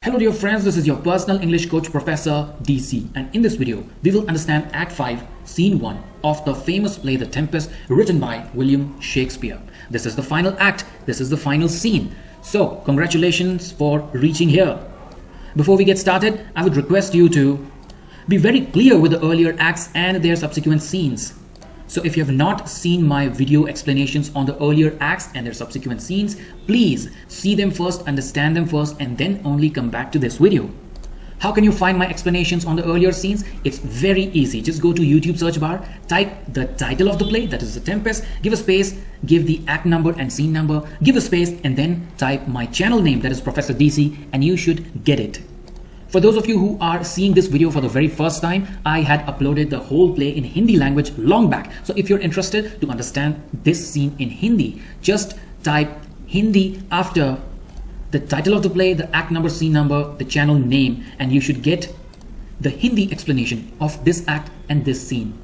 Hello dear friends, this is your personal English coach Professor DC, and in this video we will understand Act 5 Scene 1 of the famous play The Tempest, written by William Shakespeare. This is the final act, this is the final scene. So congratulations for reaching here. Before we get started, I would request you to be very clear with the earlier acts and their subsequent scenes. So if you have not seen my video explanations on the earlier acts and their subsequent scenes, please see them first, understand them first, and then only come back to this video. How can you find my explanations on the earlier scenes? It's very easy. Just go to YouTube search bar, type the title of the play, that is The Tempest, give a space, give the act number and scene number, give a space, and then type my channel name, that is Professor DC, and you should get it. For those of you who are seeing this video for the very first time, I had uploaded the whole play in Hindi language long back. So if you're interested to understand this scene in Hindi, just type Hindi after the title of the play, the act number, scene number, the channel name, and you should get the Hindi explanation of this act and this scene.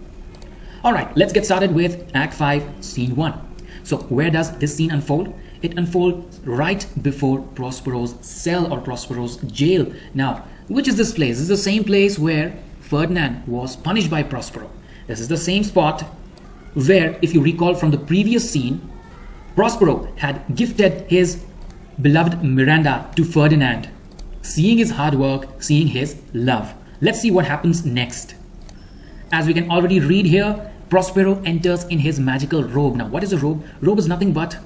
Alright, let's get started with Act 5, Scene 1. So where does this scene unfold? It unfolds right before Prospero's cell or Prospero's jail. Now, which is this place? This is the same place where Ferdinand was punished by Prospero. This is the same spot where, if you recall from the previous scene, Prospero had gifted his beloved Miranda to Ferdinand, seeing his hard work, seeing his love. Let's see what happens next. As we can already read here, Prospero enters in his magical robe. Now, what is a robe? Robe is nothing but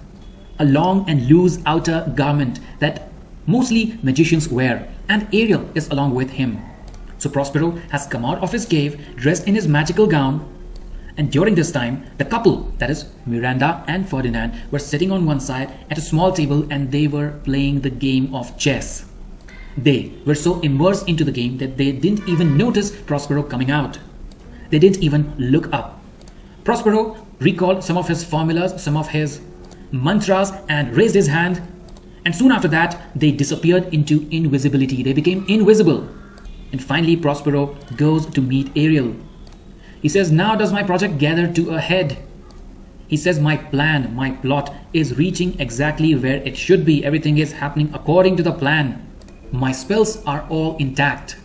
a long and loose outer garment that mostly magicians wear, and Ariel is along with him. So Prospero has come out of his cave dressed in his magical gown, and during this time the couple, that is Miranda and Ferdinand, were sitting on one side at a small table and they were playing the game of chess. They were so immersed into the game that they didn't even notice Prospero coming out. They didn't even look up. Prospero recalled some of his formulas, some of his mantras, and raised his hand, and soon after that they disappeared into invisibility. They became invisible. And finally Prospero goes to meet Ariel. He says, "Now does my project gather to a head." He says, "My plan, my plot is reaching exactly where it should be. Everything is happening according to the plan. My spells are all intact.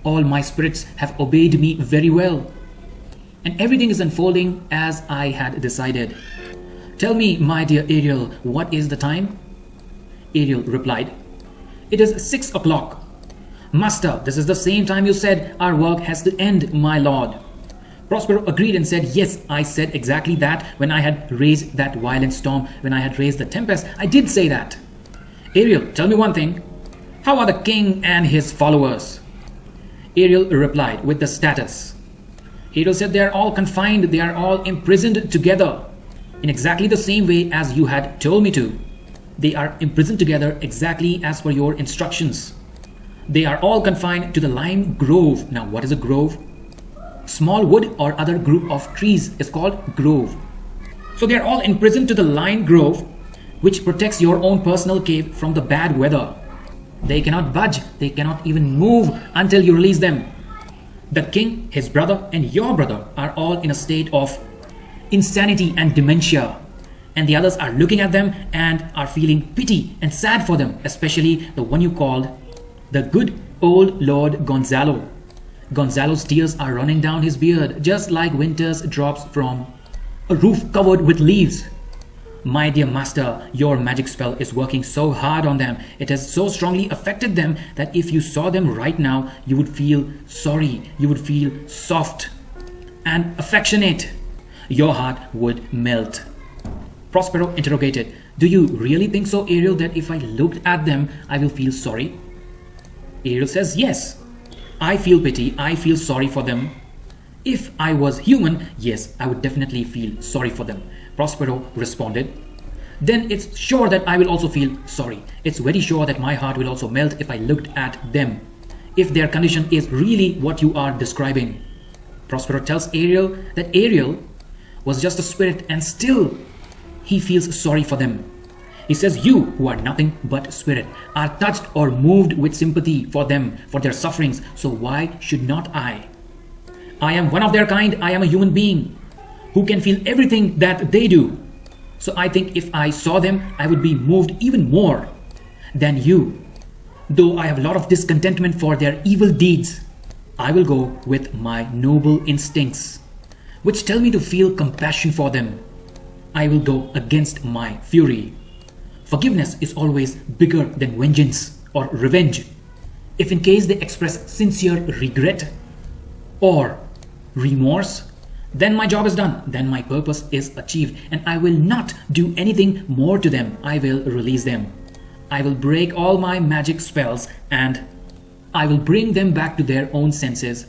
All my spirits have obeyed me very well. And everything is unfolding as I had decided. Tell me, my dear Ariel, what is the time?" Ariel replied, "It is 6 o'clock. Master, this is the same time you said our work has to end, my lord." Prospero agreed and said, "Yes, I said exactly that when I had raised that violent storm, when I had raised the tempest. I did say that." "Ariel, tell me one thing. How are the king and his followers?" Ariel replied with the status. Ariel said, "They are all confined, they are all imprisoned together in exactly the same way as you had told me to. They are imprisoned together exactly as per your instructions. They are all confined to the lime grove." Now, what is a grove? Small wood or other group of trees is called grove. So they are all imprisoned to the lime grove, which protects your own personal cave from the bad weather. They cannot budge, they cannot even move until you release them. The king, his brother, and your brother are all in a state of insanity and dementia, and the others are looking at them and are feeling pity and sad for them, especially the one you called the good old Lord Gonzalo. Gonzalo's tears are running down his beard just like winter's drops from a roof covered with leaves. My dear master, your magic spell is working so hard on them. It has so strongly affected them that if you saw them right now, you would feel sorry, you would feel soft and affectionate. Your heart would melt." Prospero interrogated, "Do you really think so, Ariel, that if I looked at them, I will feel sorry?" Ariel says, "Yes, I feel pity, I feel sorry for them. If I was human, yes, I would definitely feel sorry for them." Prospero responded, "Then it's sure that I will also feel sorry. It's very sure that my heart will also melt if I looked at them, if their condition is really what you are describing." Prospero tells Ariel that Ariel was just a spirit and still he feels sorry for them. He says, "You, who are nothing but spirit, are touched or moved with sympathy for them, for their sufferings, so why should not I? I am one of their kind, I am a human being who can feel everything that they do. So I think if I saw them, I would be moved even more than you. Though I have a lot of discontentment for their evil deeds, I will go with my noble instincts, which tell me to feel compassion for them. I will go against my fury. Forgiveness is always bigger than vengeance or revenge. If in case they express sincere regret or remorse, then my job is done, then my purpose is achieved, and I will not do anything more to them. I will release them. I will break all my magic spells and I will bring them back to their own senses,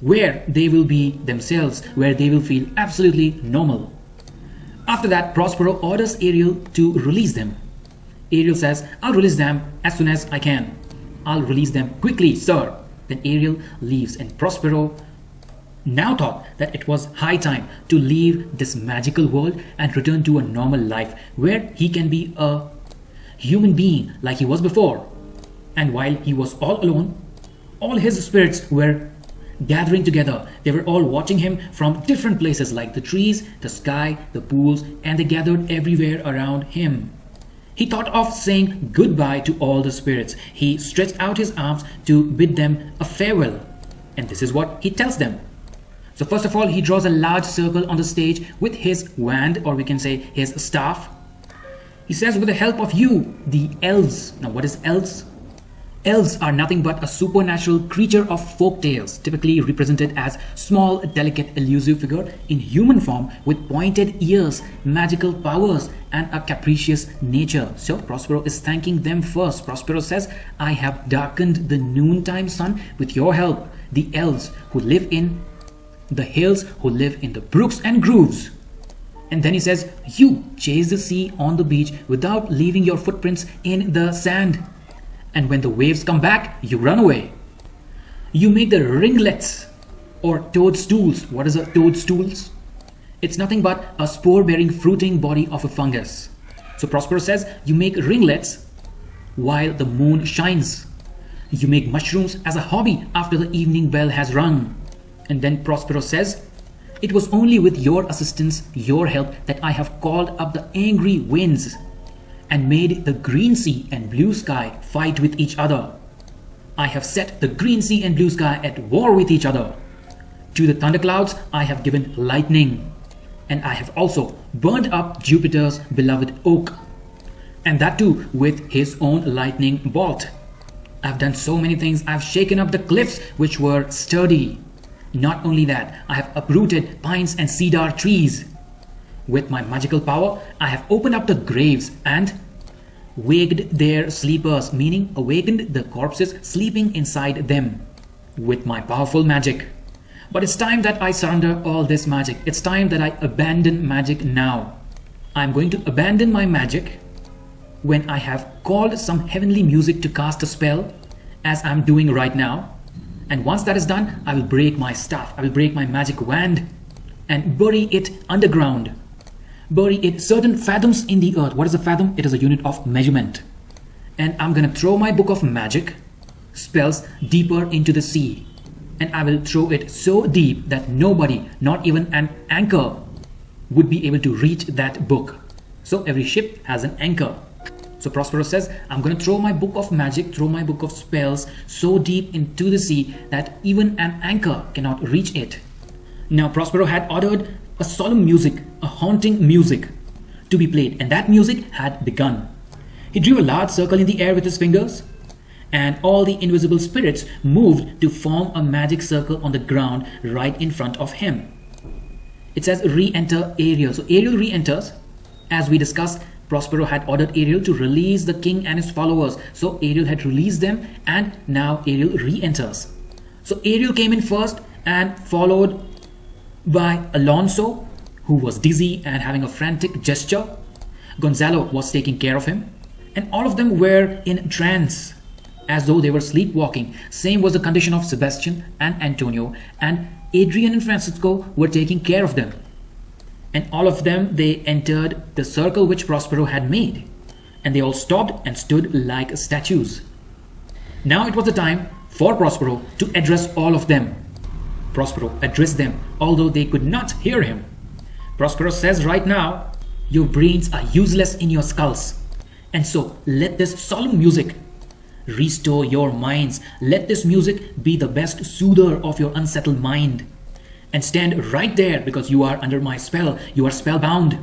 where they will be themselves, where they will feel absolutely normal. After that, Prospero orders Ariel to release them. Ariel says, I'll release them as soon as I can. I'll release them quickly, sir. Then Ariel leaves, and Prospero now thought that it was high time to leave this magical world and return to a normal life where he can be a human being like he was before. And while he was all alone, all his spirits were gathering together. They were all watching him from different places like the trees, the sky, the pools, and they gathered everywhere around him. He thought of saying goodbye to all the spirits. He stretched out his arms to bid them a farewell. And this is what he tells them. So first of all, he draws a large circle on the stage with his wand, or we can say his staff. He says, with the help of you, the elves. Now what is elves? Elves are nothing but a supernatural creature of folk tales, typically represented as small, delicate, elusive figure in human form with pointed ears, magical powers, and a capricious nature. So Prospero is thanking them first. Prospero says, I have darkened the noontime sun with your help, the elves who live in the hills, who live in the brooks and grooves. And then he says, you chase the sea on the beach without leaving your footprints in the sand. And when the waves come back, you run away. You make the ringlets or toadstools. What is a toadstools? It's nothing but a spore-bearing fruiting body of a fungus. So Prospero says, you make ringlets while the moon shines. You make mushrooms as a hobby after the evening bell has rung. And then Prospero says, it was only with your assistance, your help, that I have called up the angry winds and made the green sea and blue sky fight with each other. I have set the green sea and blue sky at war with each other. To the thunderclouds I have given lightning, and I have also burned up Jupiter's beloved oak, and that too with his own lightning bolt. I've done so many things. I've shaken up the cliffs which were sturdy. Not only that, I have uprooted pines and cedar trees. With my magical power, I have opened up the graves and waked their sleepers, meaning awakened the corpses sleeping inside them with my powerful magic. But it's time that I surrender all this magic. It's time that I abandon magic now. I'm going to abandon my magic when I have called some heavenly music to cast a spell, as I'm doing right now. And once that is done, I will break my staff. I will break my magic wand and bury it underground. Bury it certain fathoms in the earth. What is a fathom? It is a unit of measurement. And I'm gonna throw my book of magic spells deeper into the sea. And I will throw it so deep that nobody, not even an anchor, would be able to reach that book. So every ship has an anchor. So Prospero says, I'm going to throw my book of magic, throw my book of spells so deep into the sea that even an anchor cannot reach it. Now Prospero had ordered a solemn music, a haunting music to be played, and that music had begun. He drew a large circle in the air with his fingers, and all the invisible spirits moved to form a magic circle on the ground right in front of him. It says re-enter Ariel. So Ariel re-enters. As we discussed, Prospero had ordered Ariel to release the king and his followers. So Ariel had released them, and now Ariel re-enters. So Ariel came in first and followed by Alonso, who was dizzy and having a frantic gesture. Gonzalo was taking care of him, and all of them were in trance, as though they were sleepwalking. Same was the condition of Sebastian and Antonio, and Adrian and Francisco were taking care of them. And all of them, they entered the circle which Prospero had made, and they all stopped and stood like statues. Now it was the time for Prospero to address all of them. Prospero addressed them, although they could not hear him. Prospero says, right now, your brains are useless in your skulls, and so let this solemn music Restore your minds. Let this music be the best soother of your unsettled mind. And stand right there because you are under my spell. You are spellbound.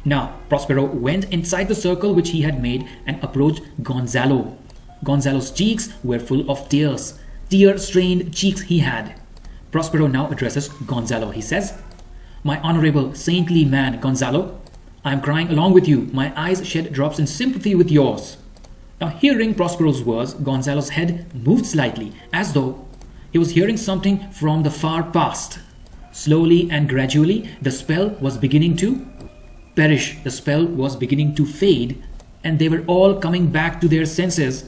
Now, Prospero went inside the circle which he had made and approached Gonzalo. Gonzalo's cheeks were full of tears. Tear-stained cheeks he had. Prospero now addresses Gonzalo. He says, "My honorable, saintly man, Gonzalo, I am crying along with you. My eyes shed drops in sympathy with yours." Now, hearing Prospero's words, Gonzalo's head moved slightly, as though he was hearing something from the far past. Slowly and gradually, the spell was beginning to perish. The spell was beginning to fade, and they were all coming back to their senses.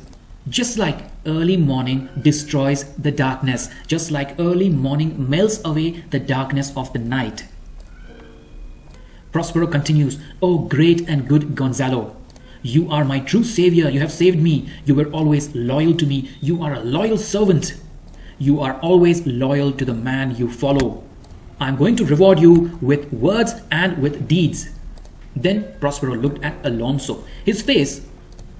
Just like early morning destroys the darkness, just like early morning melts away the darkness of the night. Prospero continues, "Oh, great and good Gonzalo, you are my true savior. You have saved me. You were always loyal to me. You are a loyal servant. You are always loyal to the man you follow. I am going to reward you with words and with deeds." Then Prospero looked at Alonso. His face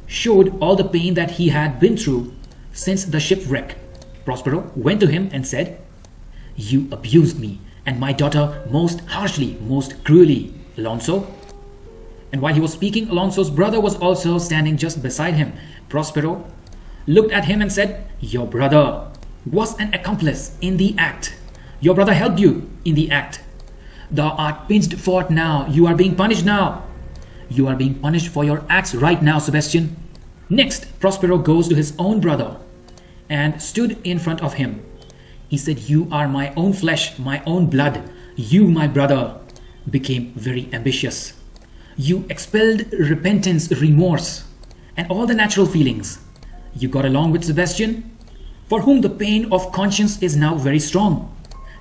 showed all the pain that he had been through since the shipwreck. Prospero went to him and said, "You abused me and my daughter most harshly, most cruelly, Alonso." And while he was speaking, Alonso's brother was also standing just beside him. Prospero looked at him and said, "Your brother was an accomplice in the act. Your brother helped you in the act. Thou art pinched forth now. You are being punished now. You are being punished for your acts right now, Sebastian." Next, Prospero goes to his own brother and stood in front of him. He said, "You are my own flesh, my own blood. You, my brother, became very ambitious. You expelled repentance, remorse, and all the natural feelings. You got along with Sebastian, for whom the pain of conscience is now very strong.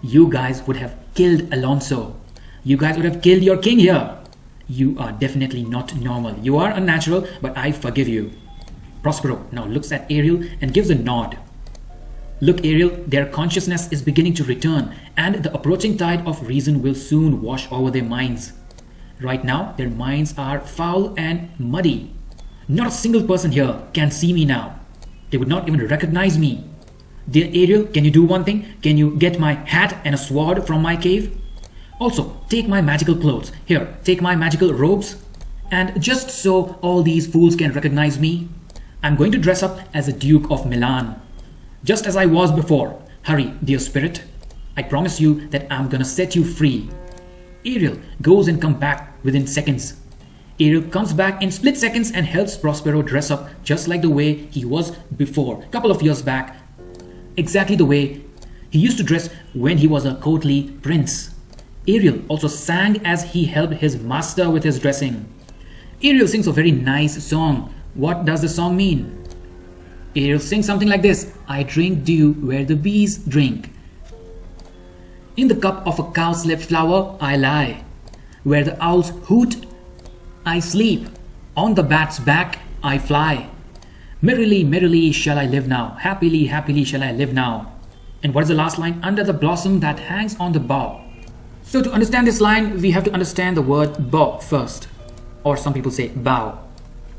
You guys would have killed Alonso. You guys would have killed your king here. You are definitely not normal. You are unnatural, but I forgive you." Prospero now looks at Ariel and gives a nod. "Look, Ariel, their consciousness is beginning to return, and the approaching tide of reason will soon wash over their minds. Right now, their minds are foul and muddy. Not a single person here can see me now. They would not even recognize me. Dear Ariel, can you do one thing? Can you get my hat and a sword from my cave? Also, take my magical clothes. Here, take my magical robes. And just so all these fools can recognize me, I'm going to dress up as a Duke of Milan, just as I was before. Hurry, dear spirit. I promise you that I'm gonna set you free." Ariel goes and comes back within seconds. Ariel comes back in split seconds and helps Prospero dress up just like the way he was before, a couple of years back. Exactly the way he used to dress when he was a courtly prince. Ariel also sang as he helped his master with his dressing. Ariel sings a very nice song. What does the song mean? Ariel sings something like this: "I drink dew where the bees drink. In the cup of a cowslip flower I lie. Where the owls hoot I sleep. On the bat's back I fly. Merrily, merrily shall I live now. Happily, happily shall I live now." And what is the last line? "Under the blossom that hangs on the bough." So to understand this line, we have to understand the word bough first. Or some people say bough.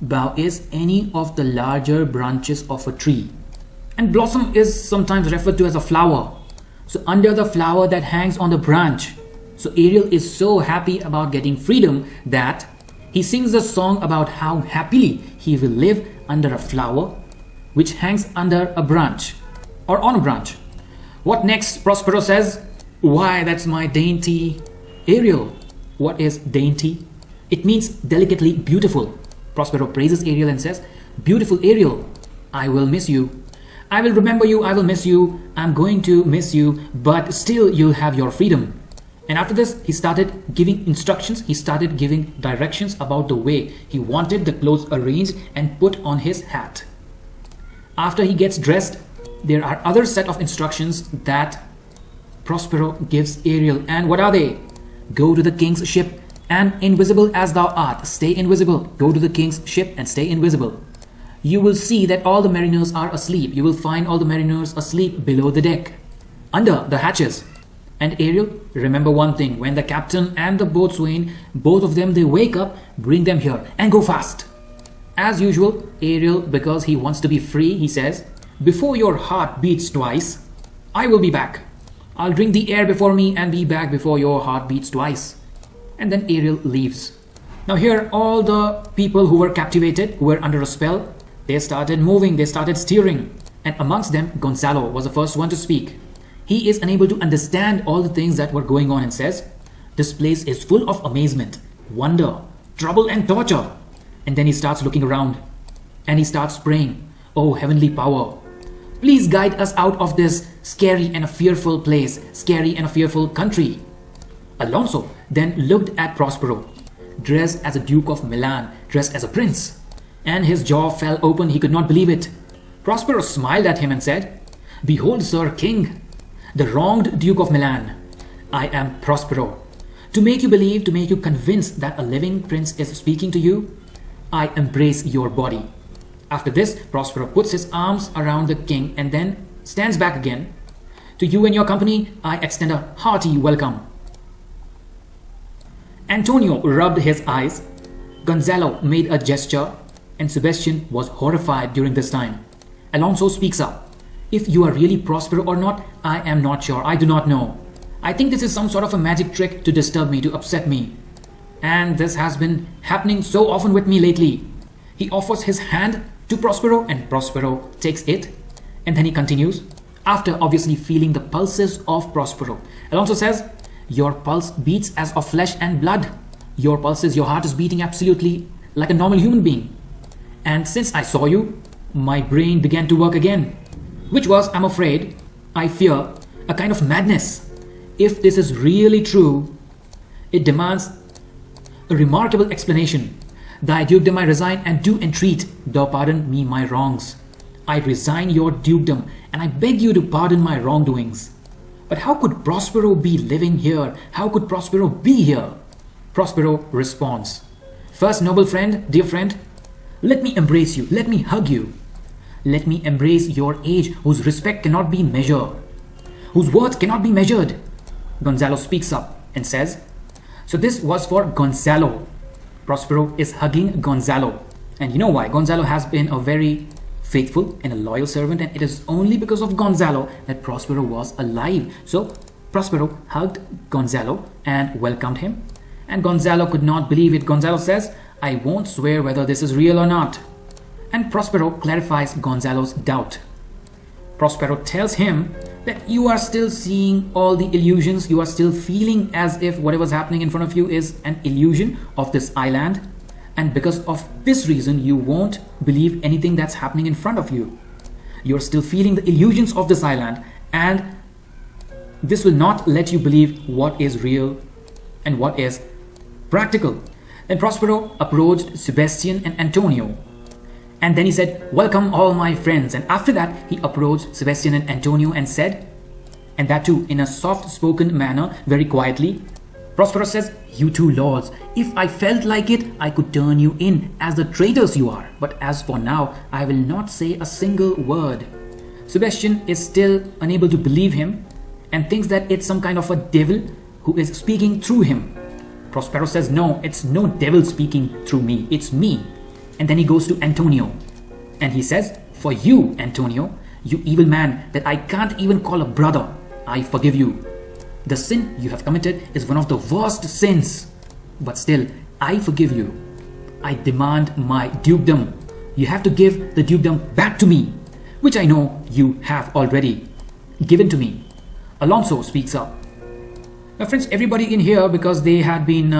Bough is any of the larger branches of a tree. And blossom is sometimes referred to as a flower. So under the flower that hangs on the branch. So Ariel is so happy about getting freedom that he sings a song about how happily he will live under a flower which hangs under a branch or on a branch. What next? Prospero says, "Why, that's my dainty Ariel." What is dainty? It means delicately beautiful. Prospero praises Ariel and says, "Beautiful Ariel, I will miss you. I will remember you, I will miss you. I'm going to miss you, but still you'll have your freedom." And after this, he started giving instructions. He started giving directions about the way he wanted the clothes arranged and put on his hat. After he gets dressed, there are other set of instructions that Prospero gives Ariel. And what are they? Go to the king's ship, and invisible as thou art, stay invisible. Go to the king's ship and stay invisible. You will see that all the mariners are asleep. You will find all the mariners asleep below the deck, under the hatches. And Ariel, remember one thing: when the captain and the boatswain, both of them, they wake up, bring them here and go fast. As usual, Ariel, because he wants to be free, he says, "Before your heart beats twice, I will be back. I'll drink the air before me and be back before your heart beats twice." And then Ariel leaves. Now here, all the people who were captivated, who were under a spell, they started moving, they started steering. And amongst them, Gonzalo was the first one to speak. He is unable to understand all the things that were going on and says, "This place is full of amazement, wonder, trouble and torture." And then he starts looking around and he starts praying, "Oh heavenly power, please guide us out of this scary and a fearful place, scary and a fearful country." Alonso then looked at Prospero, dressed as a Duke of Milan, dressed as a prince, and his jaw fell open. He could not believe it. Prospero smiled at him and said, "Behold, Sir King, the wronged Duke of Milan. I am Prospero. To make you believe, to make you convinced that a living prince is speaking to you, I embrace your body." After this, Prospero puts his arms around the king and then stands back again. "To you and your company, I extend a hearty welcome." Antonio rubbed his eyes, Gonzalo made a gesture, and Sebastian was horrified during this time. Alonso speaks up. "If you are really Prospero or not, I am not sure. I do not know. I think this is some sort of a magic trick to disturb me, to upset me. And this has been happening so often with me lately." He offers his hand to Prospero and Prospero takes it. And then he continues, after obviously feeling the pulses of Prospero. Alonso says, "Your pulse beats as of flesh and blood. Your pulses, your heart is beating absolutely like a normal human being. And since I saw you, my brain began to work again, which was, I'm afraid, I fear, a kind of madness. If this is really true, it demands a remarkable explanation. Thy dukedom I resign and do entreat, thou pardon me my wrongs. I resign your dukedom and I beg you to pardon my wrongdoings. But how could Prospero be living here? How could Prospero be here?" Prospero responds, "First, noble friend, dear friend, let me embrace you, let me hug you. Let me embrace your age whose respect cannot be measured, whose worth cannot be measured." Gonzalo speaks up and says, so this was for Gonzalo. Prospero is hugging Gonzalo. And you know why? Gonzalo has been a very faithful and a loyal servant, and it is only because of Gonzalo that Prospero was alive. So Prospero hugged Gonzalo and welcomed him. And Gonzalo could not believe it. Gonzalo says, "I won't swear whether this is real or not." And Prospero clarifies Gonzalo's doubt. Prospero tells him that you are still seeing all the illusions, you are still feeling as if whatever's happening in front of you is an illusion of this island, and because of this reason you won't believe anything that's happening in front of you. You're still feeling the illusions of this island, and this will not let you believe what is real and what is practical. Then Prospero approached Sebastian and Antonio. And then he said, "Welcome all my friends." And after that, he approached Sebastian and Antonio and said, and that too in a soft-spoken manner, very quietly, Prospero says, "You two lords, if I felt like it, I could turn you in as the traitors you are. But as for now, I will not say a single word." Sebastian is still unable to believe him and thinks that it's some kind of a devil who is speaking through him. Prospero says, "No, it's no devil speaking through me, it's me." And then he goes to Antonio and he says, "For you, Antonio, you evil man that I can't even call a brother, I forgive you. The sin you have committed is one of the worst sins, but still, I forgive you. I demand my dukedom. You have to give the dukedom back to me, which I know you have already given to me." Alonso speaks up. Now friends, everybody in here, because they had been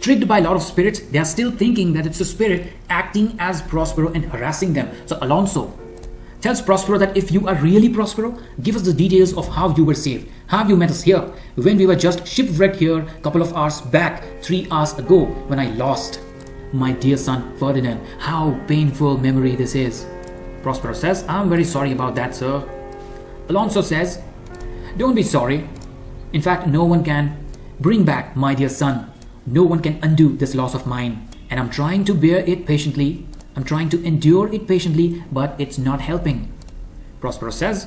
tricked by a lot of spirits, they are still thinking that it's a spirit acting as Prospero and harassing them. So Alonso tells Prospero that if you are really Prospero, give us the details of how you were saved, how you met us here, when we were just shipwrecked here a couple of hours back, 3 hours ago, when I lost my dear son Ferdinand. How painful memory this is. Prospero says, "I'm very sorry about that, sir." Alonso says, "Don't be sorry. In fact, no one can bring back my dear son. No one can undo this loss of mine, and I'm trying to bear it patiently. I'm trying to endure it patiently, but it's not helping." Prospero says,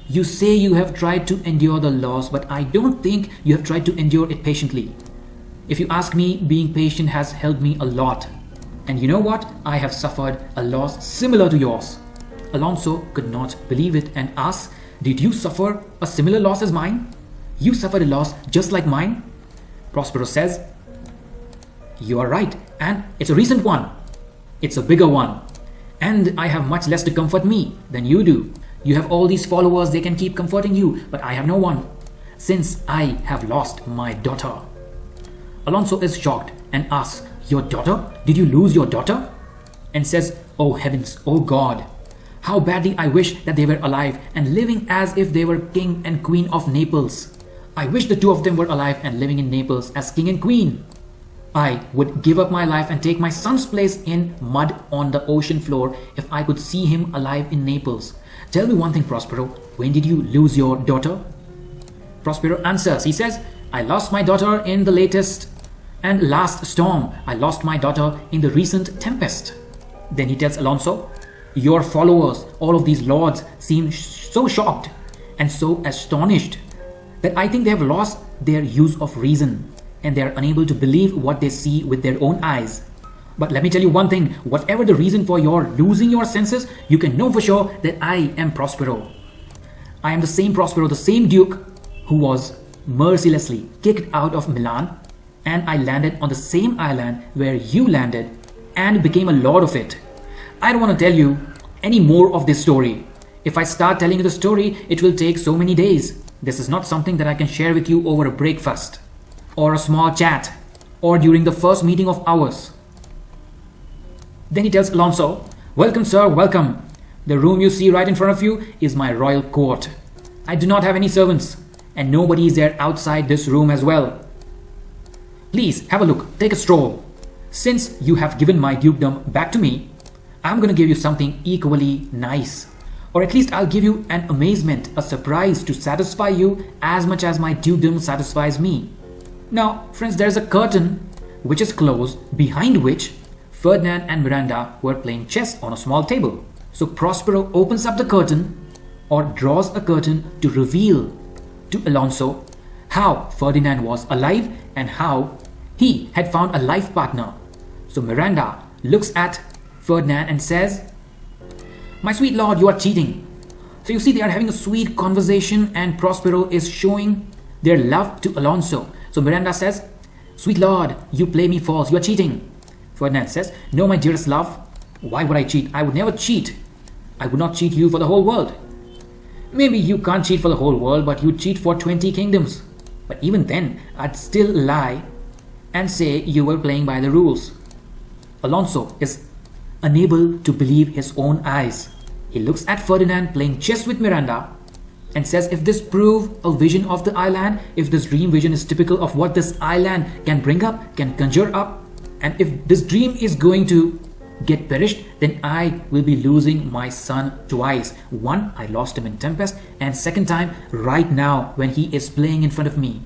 "You say you have tried to endure the loss, but I don't think you have tried to endure it patiently. If you ask me, being patient has helped me a lot. And you know what? I have suffered a loss similar to yours. Alonso could not believe it and asked, did you suffer a similar loss as mine? You suffered a loss just like mine? Prospero says, you are right, and it's a recent one. It's a bigger one. And I have much less to comfort me than you do. You have all these followers, they can keep comforting you, but I have no one, since I have lost my daughter. Alonso is shocked and asks, your daughter? Did you lose your daughter? And says, oh heavens, oh God, how badly I wish that they were alive and living as if they were king and queen of Naples. I wish the two of them were alive and living in Naples as king and queen. I would give up my life and take my son's place in mud on the ocean floor if I could see him alive in Naples. Tell me one thing, Prospero, when did you lose your daughter? Prospero answers, he says, I lost my daughter in the latest and last storm. I lost my daughter in the recent Tempest. Then he tells Alonso, your followers, all of these lords, seem so shocked and so astonished that I think they have lost their use of reason and they are unable to believe what they see with their own eyes. But let me tell you one thing, whatever the reason for your losing your senses, you can know for sure that I am Prospero. I am the same Prospero, the same duke who was mercilessly kicked out of Milan, and I landed on the same island where you landed and became a lord of it. I don't want to tell you any more of this story. If I start telling you the story, it will take so many days. This is not something that I can share with you over a breakfast or a small chat or during the first meeting of ours. Then he tells Alonso, welcome sir, welcome. The room you see right in front of you is my royal court. I do not have any servants and nobody is there outside this room as well. Please have a look, take a stroll. Since you have given my dukedom back to me, I'm going to give you something equally nice. Or at least I'll give you an amazement, a surprise to satisfy you as much as my dukedom satisfies me. Now, friends, there's a curtain which is closed, behind which Ferdinand and Miranda were playing chess on a small table. So Prospero opens up the curtain or draws a curtain to reveal to Alonso how Ferdinand was alive and how he had found a life partner. So Miranda looks at Ferdinand and says, my sweet lord, you are cheating. So you see they are having a sweet conversation and Prospero is showing their love to Alonso. So Miranda says, sweet lord, you play me false, you are cheating. Ferdinand says, no my dearest love, why would I cheat? I would never cheat. I would not cheat you for the whole world. Maybe you can't cheat for the whole world, but you cheat for 20 kingdoms. But even then, I'd still lie and say you were playing by the rules. Alonso is unable to believe his own eyes. He looks at Ferdinand playing chess with Miranda and says, if this prove a vision of the island, if this dream vision is typical of what this island can bring up, can conjure up, and if this dream is going to get perished, then I will be losing my son twice. One, I lost him in Tempest, and second time, right now when he is playing in front of me.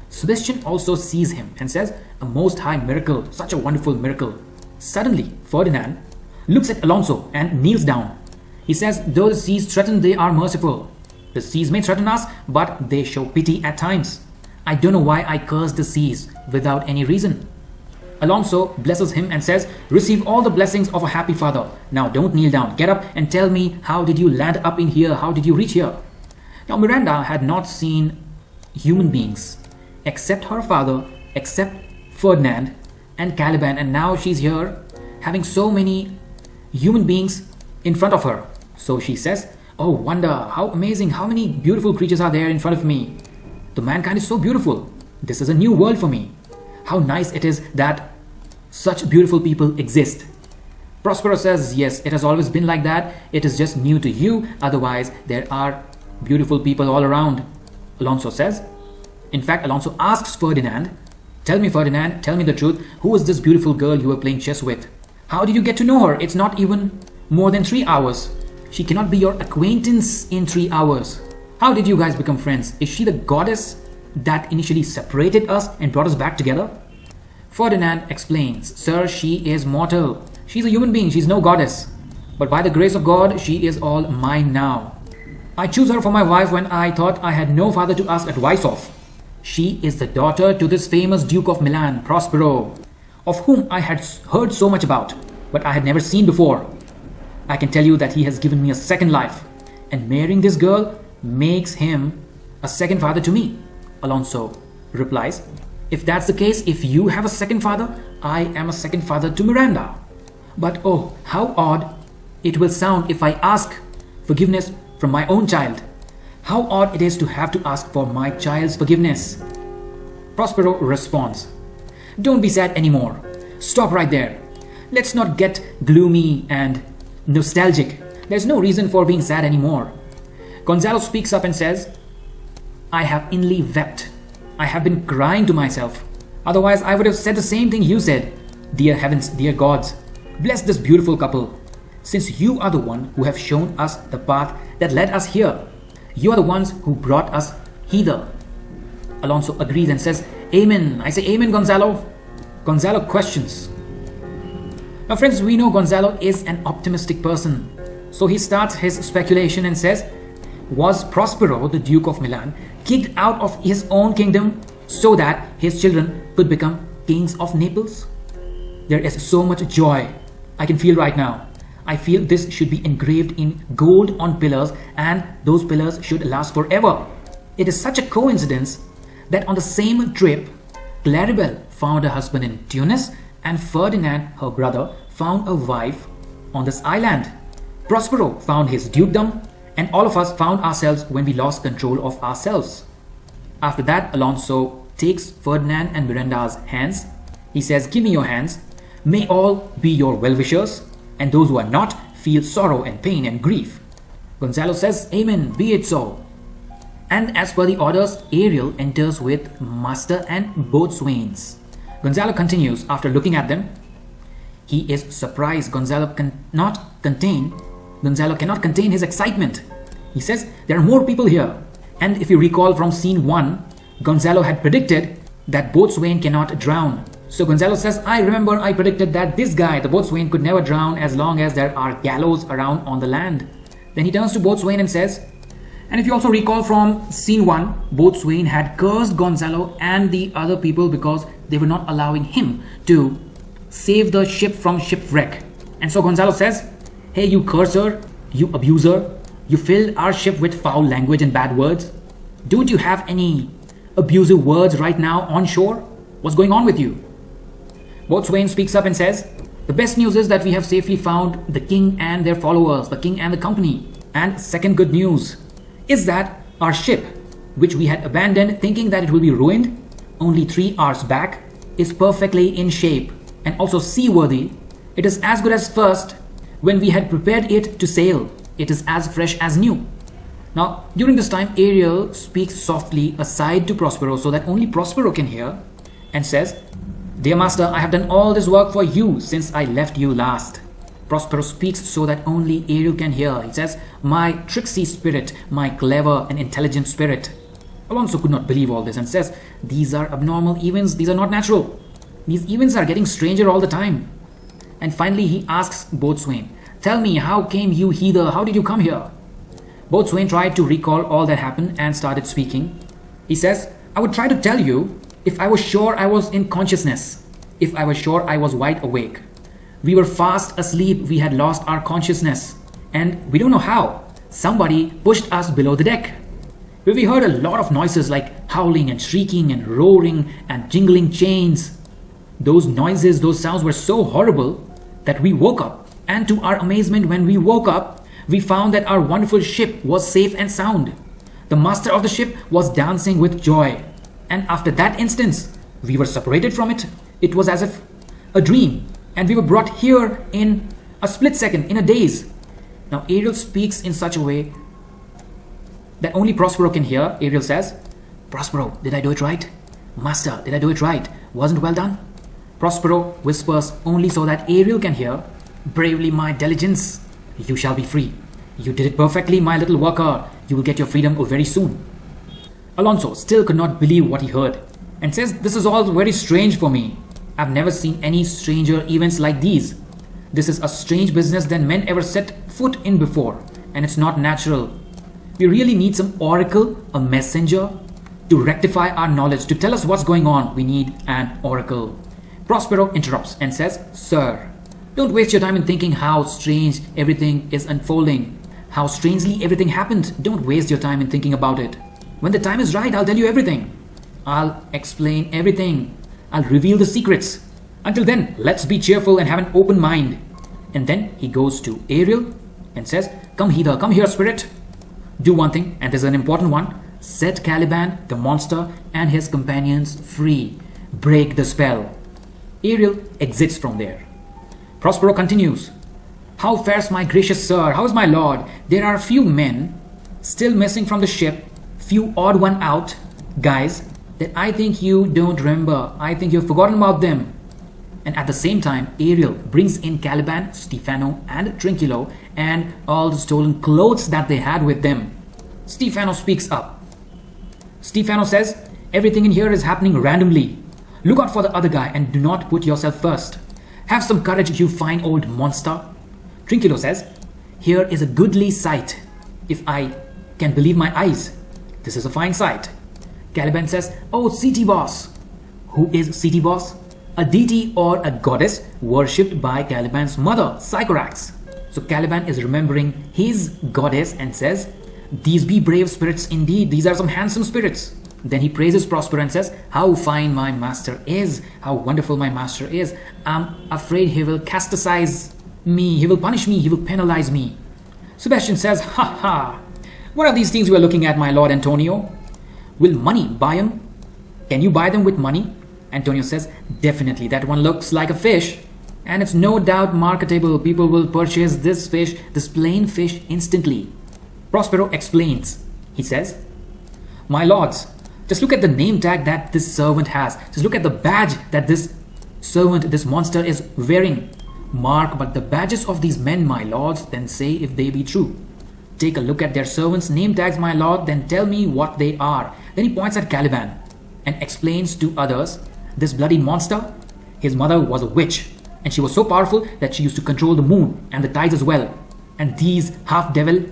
Sebastian also sees him and says, a most high miracle, such a wonderful miracle. Suddenly, Ferdinand looks at Alonso and kneels down. He says, though the seas threaten, they are merciful. The seas may threaten us, but they show pity at times. I don't know why I curse the seas without any reason. Alonso blesses him and says, receive all the blessings of a happy father. Now don't kneel down. Get up and tell me, how did you land up in here? How did you reach here? Now Miranda had not seen human beings except her father, except Ferdinand and Caliban, and now she's here having so many human beings in front of her. So she says, oh wonder, how amazing, how many beautiful creatures are there in front of me. The mankind is so beautiful. This is a new world for me. How nice it is that such beautiful people exist. Prospero says, yes, it has always been like that. It is just new to you. Otherwise, there are beautiful people all around. Alonso says. In fact, Alonso asks Ferdinand, tell me Ferdinand, tell me the truth. Who is this beautiful girl you were playing chess with? How did you get to know her? It's not even more than 3 hours. She cannot be your acquaintance in 3 hours. How did you guys become friends? Is she the goddess that initially separated us and brought us back together? Ferdinand explains, sir, she is mortal. She's a human being, she's no goddess. But by the grace of God, she is all mine now. I choose her for my wife when I thought I had no father to ask advice of. She is the daughter to this famous Duke of Milan, Prospero, of whom I had heard so much about. but I had never seen before. I can tell you that he has given me a second life, and marrying this girl makes him a second father to me. Alonso replies, if that's the case, if you have a second father, I am a second father to Miranda. But oh, how odd it will sound if I ask forgiveness from my own child. How odd it is to have to ask for my child's forgiveness. Prospero responds, don't be sad anymore. Stop right there. Let's not get gloomy and nostalgic. There's no reason for being sad anymore. Gonzalo speaks up and says, I have inly wept. I have been crying to myself. Otherwise, I would have said the same thing you said. Dear heavens, dear gods, bless this beautiful couple. Since you are the one who have shown us the path that led us here. You are the ones who brought us hither. Alonso agrees and says, Amen. I say Amen, Gonzalo. Gonzalo questions. Now friends, we know Gonzalo is an optimistic person. So he starts his speculation and says, was Prospero, the Duke of Milan, kicked out of his own kingdom so that his children could become kings of Naples? There is so much joy I can feel right now. I feel this should be engraved in gold on pillars, and those pillars should last forever. It is such a coincidence that on the same trip, Claribel found a husband in Tunis and Ferdinand, her brother, found a wife on this island. Prospero found his dukedom, and all of us found ourselves when we lost control of ourselves. After that, Alonso takes Ferdinand and Miranda's hands. He says, give me your hands. May all be your well-wishers, and those who are not feel sorrow and pain and grief. Gonzalo says, Amen, be it so. And as per the orders, Ariel enters with master and boatswains. Gonzalo continues after looking at them. He is surprised. Gonzalo cannot contain his excitement. He says, there are more people here. And if you recall from scene 1, Gonzalo had predicted that boatswain cannot drown. So Gonzalo says, I remember I predicted that this guy, the boatswain, could never drown as long as there are gallows around on the land. Then he turns to boatswain and says, and if you also recall from scene 1, boatswain had cursed Gonzalo and the other people because they were not allowing him to save the ship from shipwreck. And so Gonzalo says, hey, you curser, you abuser, you filled our ship with foul language and bad words. Don't you have any abusive words right now on shore? What's going on with you? Boatswain speaks up and says, the best news is that we have safely found the king and their followers, the king and the company. And second good news is that our ship, which we had abandoned thinking that it will be ruined only 3 hours back, is perfectly in shape and also seaworthy. It is as good as first when we had prepared it to sail. It is as fresh as new. Now, during this time, Ariel speaks softly aside to Prospero so that only Prospero can hear and says, dear master, I have done all this work for you since I left you last. Prospero speaks so that only Ariel can hear. He says, my tricksy spirit, my clever and intelligent spirit. Alonso could not believe all this and says, these are abnormal events, these are not natural. These events are getting stranger all the time. And finally he asks Boatswain, tell me, how came you hither? How did you come here? Boatswain tried to recall all that happened and started speaking. He says, I would try to tell you if I was sure I was in consciousness, if I was sure I was wide awake. We were fast asleep, we had lost our consciousness, and we don't know how. Somebody pushed us below the deck. We heard a lot of noises like howling and shrieking and roaring and jingling chains. Those noises, those sounds were so horrible that we woke up. And to our amazement, when we woke up, we found that our wonderful ship was safe and sound. The master of the ship was dancing with joy. And after that instance, we were separated from it. It was as if a dream. And we were brought here in a split second, in a daze. Now Ariel speaks in such a way that only Prospero can hear. Ariel says, Prospero, did I do it right? Master, did I do it right? Wasn't well done? Prospero whispers only so that Ariel can hear, bravely, my diligence, you shall be free. You did it perfectly, my little worker. You will get your freedom very soon. Alonso still could not believe what he heard and says, this is all very strange for me. I've never seen any stranger events like these. This is a strange business than men ever set foot in before, and it's not natural. We really need some oracle, a messenger, to rectify our knowledge, to tell us what's going on. We need an oracle. Prospero interrupts and says, sir, Don't waste your time in thinking how strange everything is unfolding, how strangely everything happened. Don't waste your time in thinking about it. When the time is right, I'll tell you everything. I'll explain everything. I'll reveal the secrets. Until then, let's be cheerful and have an open mind. And then he goes to Ariel and says, come here, spirit. Do one thing, and this is an important one. Set Caliban, the monster, and his companions free. Break the spell. Ariel exits from there. Prospero continues. How fares my gracious sir? How is my lord? There are a few men still missing from the ship. Few odd one out. Guys, that I think you don't remember. I think you've forgotten about them. And at the same time, Ariel brings in Caliban, Stefano, and Trinculo, and all the stolen clothes that they had with them. Stefano speaks up. Stefano says, everything in here is happening randomly. Look out for the other guy and do not put yourself first. Have some courage, you fine old monster. Trinculo says, here is a goodly sight, if I can believe my eyes. This is a fine sight. Caliban says, oh, city boss. Who is city boss? A deity or a goddess worshipped by Caliban's mother, Sycorax. So Caliban is remembering his goddess and says, these be brave spirits indeed. These are some handsome spirits. Then he praises Prospero and says, how fine my master is. How wonderful my master is. I'm afraid he will chastise me. He will punish me. He will penalize me. Sebastian says, ha ha. What are these things we are looking at, my lord Antonio? Will money buy them? Can you buy them with money? Antonio says, definitely. That one looks like a fish. And it's no doubt marketable. People will purchase this fish, this plain fish, instantly. Prospero explains. He says, my lords, just look at the name tag that this servant has. Just look at the badge that this servant, this monster is wearing. Mark but the badges of these men, my lords, then say if they be true. Take a look at their servants' name tags, my lord, then tell me what they are. Then he points at Caliban and explains to others, this bloody monster, his mother was a witch, and she was so powerful that she used to control the moon and the tides as well. And these half-devil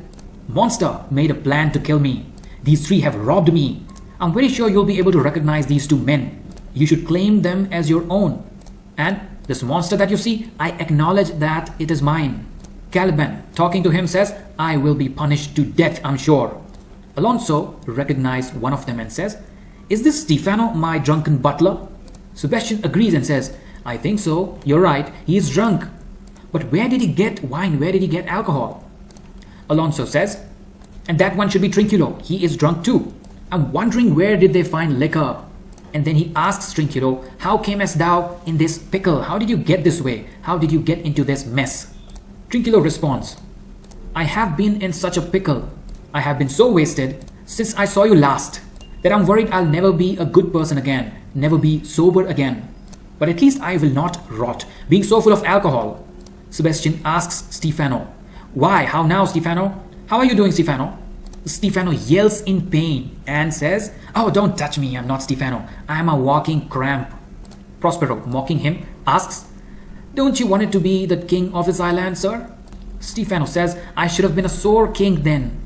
monster made a plan to kill me. These three have robbed me. I'm very sure you'll be able to recognize these two men. You should claim them as your own. And this monster that you see, I acknowledge that it is mine. Caliban, talking to him, says, I will be punished to death, I'm sure. Alonso recognized one of them and says, is this Stefano, my drunken butler? Sebastian agrees and says, I think so, you're right, he is drunk. But where did he get wine? Where did he get alcohol? Alonso says, and that one should be Trinculo, he is drunk too. I'm wondering where did they find liquor? And then he asks Trinculo, how camest thou in this pickle? How did you get this way? How did you get into this mess? Trinculo responds, I have been in such a pickle. I have been so wasted since I saw you last that I'm worried I'll never be a good person again, never be sober again. But at least I will not rot, being so full of alcohol. Sebastian asks Stefano, why? How now, Stefano? How are you doing, Stefano? Stefano yells in pain and says, oh, don't touch me, I'm not Stefano. I'm a walking cramp. Prospero, mocking him, asks, don't you want it to be the king of this island, sir? Stefano says, I should have been a sore king then.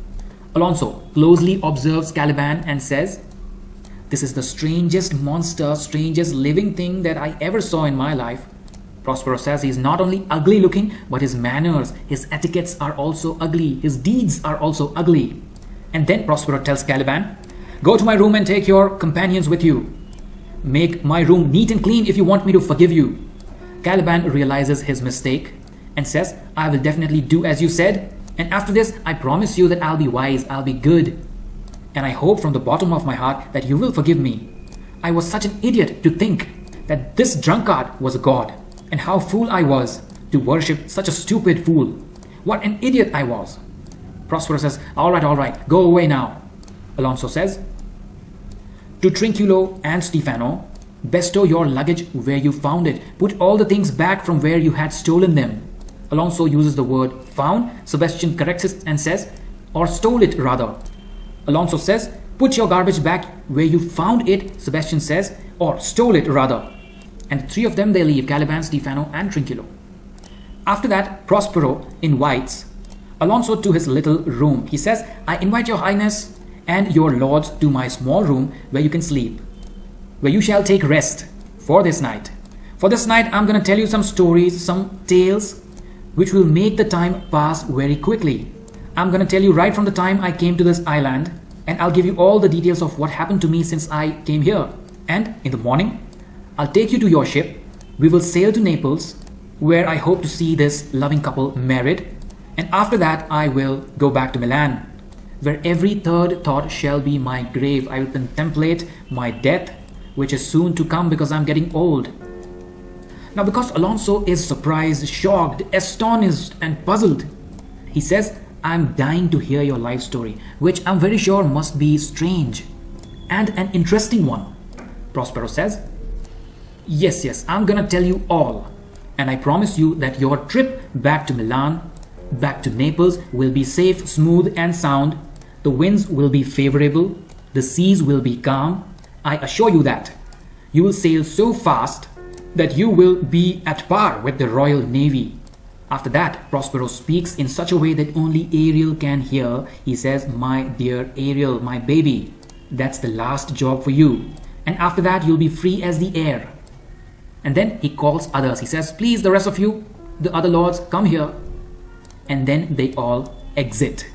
Alonso closely observes Caliban and says, this is the strangest monster, strangest living thing that I ever saw in my life. Prospero says he is not only ugly looking, but his manners, his etiquettes are also ugly. His deeds are also ugly. And then Prospero tells Caliban, go to my room and take your companions with you. Make my room neat and clean if you want me to forgive you. Caliban realizes his mistake and says, I will definitely do as you said. And after this, I promise you that I'll be wise, I'll be good. And I hope from the bottom of my heart that you will forgive me. I was such an idiot to think that this drunkard was a god. And how fool I was to worship such a stupid fool. What an idiot I was. Prospero says, all right, go away now. Alonso says, to Trinculo and Stefano, bestow your luggage where you found it. Put all the things back from where you had stolen them. Alonso uses the word found. Sebastian corrects it and says, or stole it rather. Alonso says, put your garbage back where you found it. Sebastian says, or stole it rather. And the three of them, they leave, Caliban, Stefano and Trinculo. After that, Prospero invites Alonso to his little room. He says, I invite your highness and your lords to my small room where you can sleep, where you shall take rest for this night. For this night, I'm gonna tell you some stories, some tales, which will make the time pass very quickly. I'm gonna tell you right from the time I came to this island, and I'll give you all the details of what happened to me since I came here. And in the morning, I'll take you to your ship. We will sail to Naples, where I hope to see this loving couple married. And after that, I will go back to Milan, where every third thought shall be my grave. I will contemplate my death, which is soon to come because I'm getting old. Now, because Alonso is surprised, shocked, astonished, and puzzled, he says, I'm dying to hear your life story, which I'm very sure must be strange and an interesting one. Prospero says, yes, I'm gonna tell you all. And I promise you that your trip back to Milan, back to Naples, will be safe, smooth, and sound. The winds will be favorable. The seas will be calm. I assure you that. You will sail so fast that you will be at par with the Royal Navy. After that, Prospero speaks in such a way that only Ariel can hear. He says, my dear Ariel, my baby, that's the last job for you. And after that, you'll be free as the air. And then he calls others. He says, please, the rest of you, the other lords, come here. And then they all exit.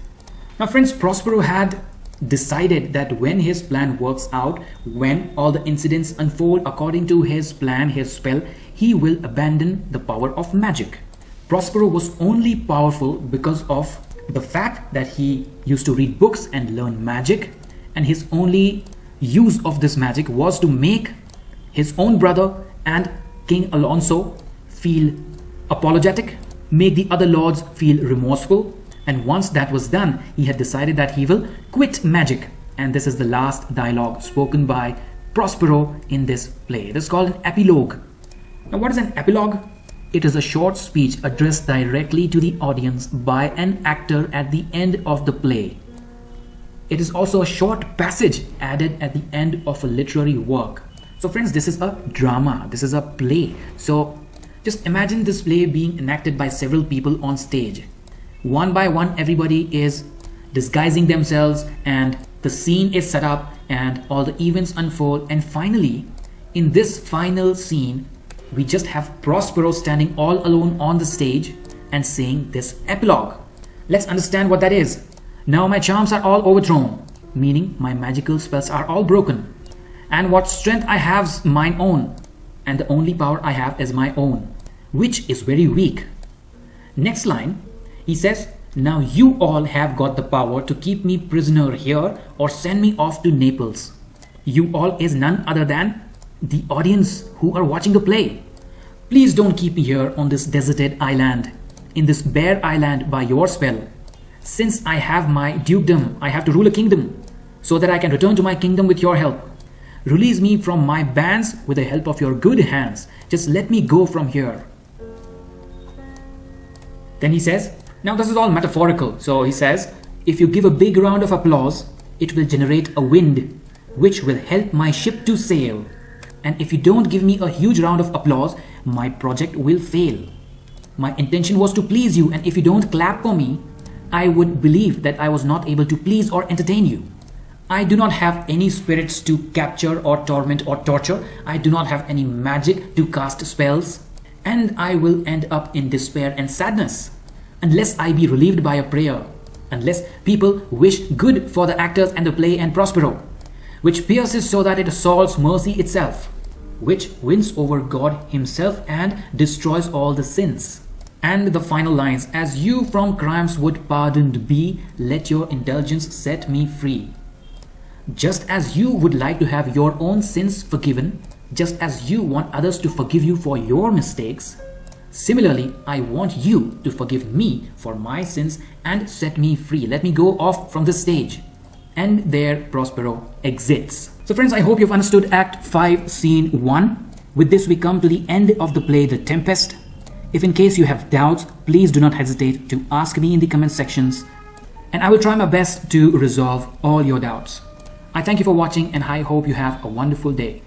Now, friends, Prospero had decided that when his plan works out, when all the incidents unfold according to his plan, his spell, he will abandon the power of magic. Prospero was only powerful because of the fact that he used to read books and learn magic, and his only use of this magic was to make his own brother and King Alonso feel apologetic, make the other lords feel remorseful, and once that was done, he had decided that he will quit magic. And this is the last dialogue spoken by Prospero in this play. It is called an epilogue. Now, what is an epilogue? It is a short speech addressed directly to the audience by an actor at the end of the play. It is also a short passage added at the end of a literary work. So friends, this is a drama, this is a play. So just imagine this play being enacted by several people on stage. One by one, everybody is disguising themselves and the scene is set up and all the events unfold. And finally, in this final scene, we just have Prospero standing all alone on the stage and saying this epilogue. Let's understand what that is. Now my charms are all overthrown, meaning my magical spells are all broken. And what strength I have's mine own, and the only power I have is my own, which is very weak. Next line, he says, now you all have got the power to keep me prisoner here or send me off to Naples. You all is none other than the audience who are watching the play. Please don't keep me here on this deserted island, in this bare island by your spell. Since I have my dukedom, I have to rule a kingdom, so that I can return to my kingdom with your help. Release me from my bands with the help of your good hands. Just let me go from here. Then he says, now this is all metaphorical. So he says, if you give a big round of applause, it will generate a wind, which will help my ship to sail. And if you don't give me a huge round of applause, my project will fail. My intention was to please you, and if you don't clap for me, I would believe that I was not able to please or entertain you. I do not have any spirits to capture or torment or torture. I do not have any magic to cast spells. And I will end up in despair and sadness unless I be relieved by a prayer, unless people wish good for the actors and the play and Prospero, which pierces so that it assaults mercy itself, which wins over God himself and destroys all the sins. And the final lines, as you from crimes would pardoned be, let your indulgence set me free. Just as you would like to have your own sins forgiven, just as you want others to forgive you for your mistakes, similarly, I want you to forgive me for my sins and set me free. Let me go off from this stage. And there Prospero exits. So friends, I hope you've understood Act 5, Scene 1. With this, we come to the end of the play, The Tempest. If in case you have doubts, please do not hesitate to ask me in the comment sections, and I will try my best to resolve all your doubts. I thank you for watching, and I hope you have a wonderful day.